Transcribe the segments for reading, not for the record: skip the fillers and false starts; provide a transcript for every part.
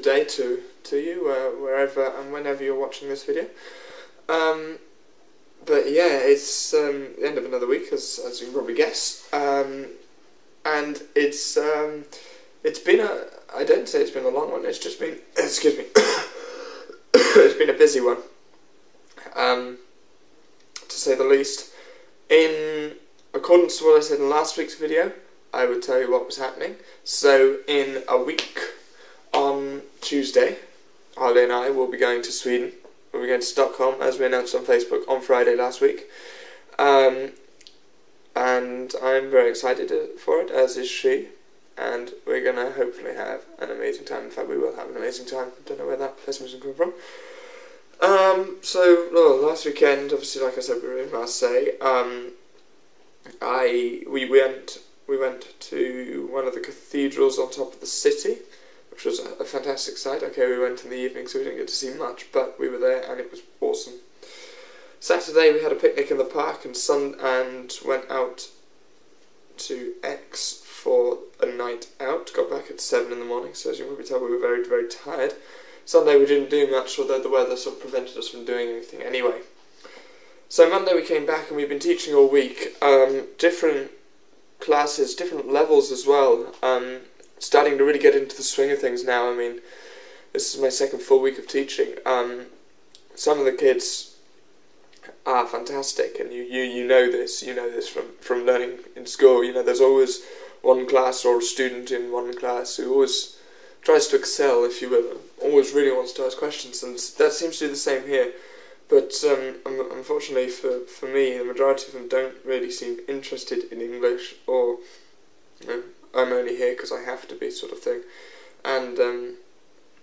day to you, wherever and whenever you're watching this video. But yeah, it's the end of another week, as you can probably guess, and it's been I don't say it's been a long one. It's just been, excuse me, it's been a busy one, to say the least. In accordance to what I said in last week's video, I would tell you what was happening. So in a week, on Tuesday, Harley and I will be going to Sweden. We'll be going to Stockholm, as we announced on Facebook on Friday last week. And I'm very excited for it, as is she. And we're going to hopefully have an amazing time. In fact, we will have an amazing time. I don't know where that pessimism comes from. Last weekend, obviously, like I said, we were in Marseille. We went to one of the cathedrals on top of the city, which was a fantastic sight. Okay, we went in the evening, so we didn't get to see much, but we were there, and it was awesome. Saturday, we had a picnic in the park, and went out to Aix for a night out. Got back at 7 in the morning, so as you can probably tell, we were very, very tired. Sunday, we didn't do much, although the weather sort of prevented us from doing anything anyway. So Monday, we came back, and we've been teaching all week. Different classes, different levels as well. Starting to really get into the swing of things now. I mean, this is my second full week of teaching. Some of the kids are fantastic, and you know this from learning in school. You know, there's always one class or a student in one class who always tries to excel, if you will, and always really wants to ask questions, and that seems to do the same here. But unfortunately for me, the majority of them don't really seem interested in English, or I'm only here because I have to be, sort of thing. And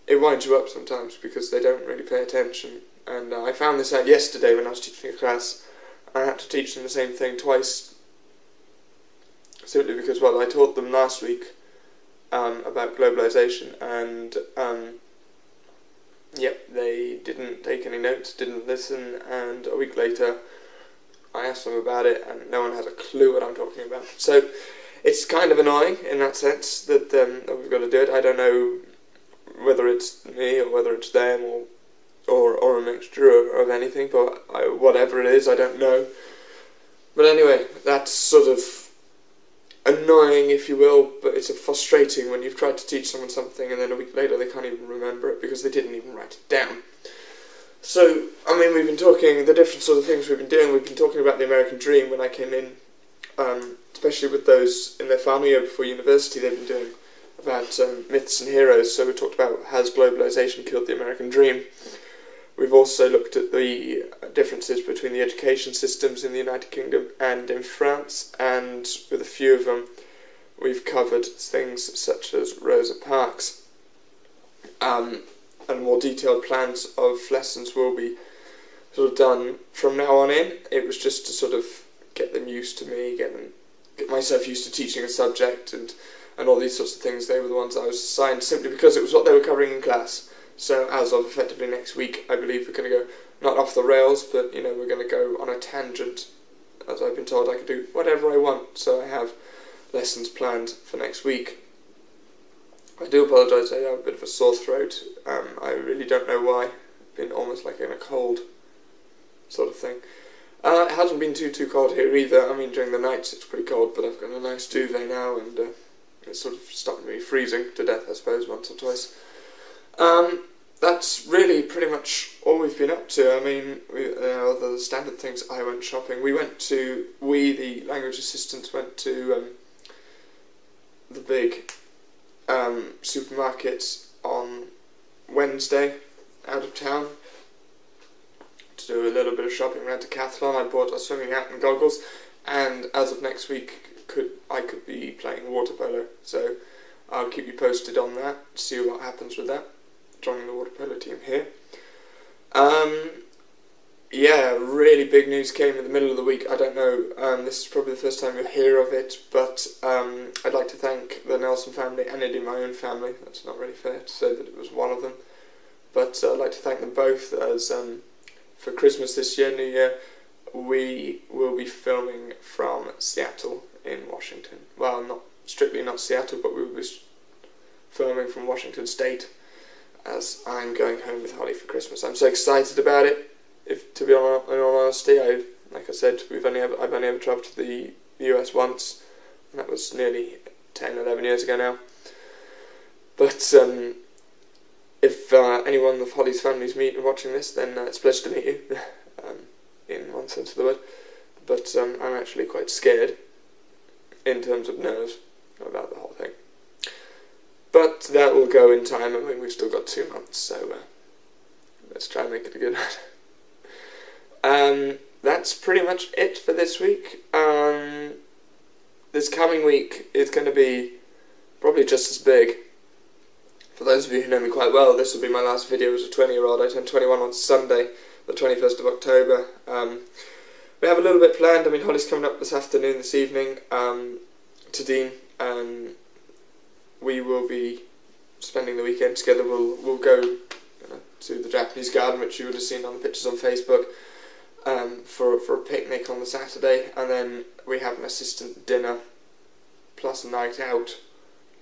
it winds you up sometimes because they don't really pay attention. And I found this out yesterday when I was teaching a class. I had to teach them the same thing twice, simply because, well, I taught them last week about globalization, and yep, they didn't take any notes, didn't listen, and a week later I asked them about it, and no one has a clue what I'm talking about. So it's kind of annoying in that sense that we've got to do it. I don't know whether it's me or whether it's them or a mixture of anything, but whatever it is, I don't know. But anyway, that's sort of annoying, if you will, but it's frustrating when you've tried to teach someone something and then a week later they can't even remember it because they didn't even write it down. So, I mean, we've been talking, the different sort of things we've been doing. We've been talking about the American dream when I came in, especially with those in their final year before university. They've been doing about myths and heroes. So we talked about, has globalization killed the American dream? We've also looked at the differences between the education systems in the United Kingdom and in France, and with a few of them we've covered things such as Rosa Parks, and more detailed plans of lessons will be sort of done from now on in. It was just to sort of get them used to me, get myself used to teaching a subject and all these sorts of things. They were the ones I was assigned simply because it was what they were covering in class. So as of effectively next week, I believe we're going to go, not off the rails, but, you know, we're going to go on a tangent. As I've been told, I can do whatever I want, so I have lessons planned for next week. I do apologise, I have a bit of a sore throat. I really don't know why. I've been almost like in a cold sort of thing. It hasn't been too cold here either. I mean, during the nights it's pretty cold, but I've got a nice duvet now, and it's sort of stopped me freezing to death, I suppose, once or twice. That's really pretty much all we've been up to. I mean, the standard things. I went shopping. The language assistants, went to the big supermarket on Wednesday, out of town, to do a little bit of shopping around Decathlon. I bought a swimming hat and goggles, and as of next week, I could be playing water polo. So I'll keep you posted on that, see what happens with that. Joining the water polo team here. Yeah, really big news came in the middle of the week. I don't know, this is probably the first time you'll hear of it, but I'd like to thank the Nelson family and indeed my own family. That's not really fair to say that it was one of them, but I'd like to thank them both, as for Christmas this year, New Year, we will be filming from Seattle in Washington. Well, not strictly not Seattle, but we will be filming from Washington State. as I'm going home with Holly for Christmas. I'm so excited about it. If to be in all honesty, like I said, I've only ever travelled to the US once, and that was nearly 10, 11 years ago now. But if anyone of Holly's family's watching this, then it's a pleasure to meet you, in one sense of the word. But I'm actually quite scared, in terms of nerves, about the whole thing. But that will go in time. I mean, we've still got 2 months, so let's try and make it a good one. That's pretty much it for this week. This coming week is going to be probably just as big. For those of you who know me quite well, this will be my last video as a 20-year-old. I turn 21 on Sunday, the 21st of October. We have a little bit planned. I mean, Holly's coming up this evening, to Dean. We will be spending the weekend together. We'll go to the Japanese garden, which you would have seen on the pictures on Facebook, for a picnic on the Saturday, and then we have an assistant dinner plus a night out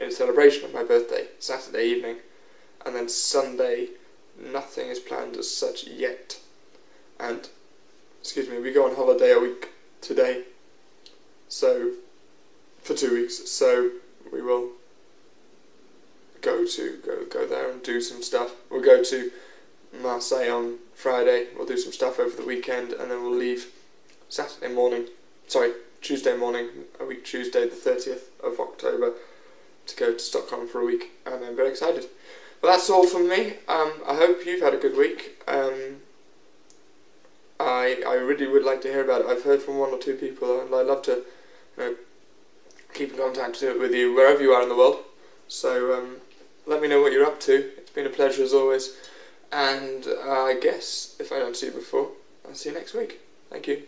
in celebration of my birthday, Saturday evening. And then Sunday, nothing is planned as such yet. And, we go on holiday a week today, so, for 2 weeks, so we will go there and do some stuff. We'll go to Marseille on Friday, we'll do some stuff over the weekend, and then we'll leave Tuesday morning, a week Tuesday the 30th of October, to go to Stockholm for a week, and I'm very excited. Well, that's all from me. I hope you've had a good week. I really would like to hear about it. I've heard from 1 or 2 people, and I'd love to keep in contact with you wherever you are in the world. So let me know what you're up to. It's been a pleasure as always, and I guess if I don't see you before, I'll see you next week. Thank you.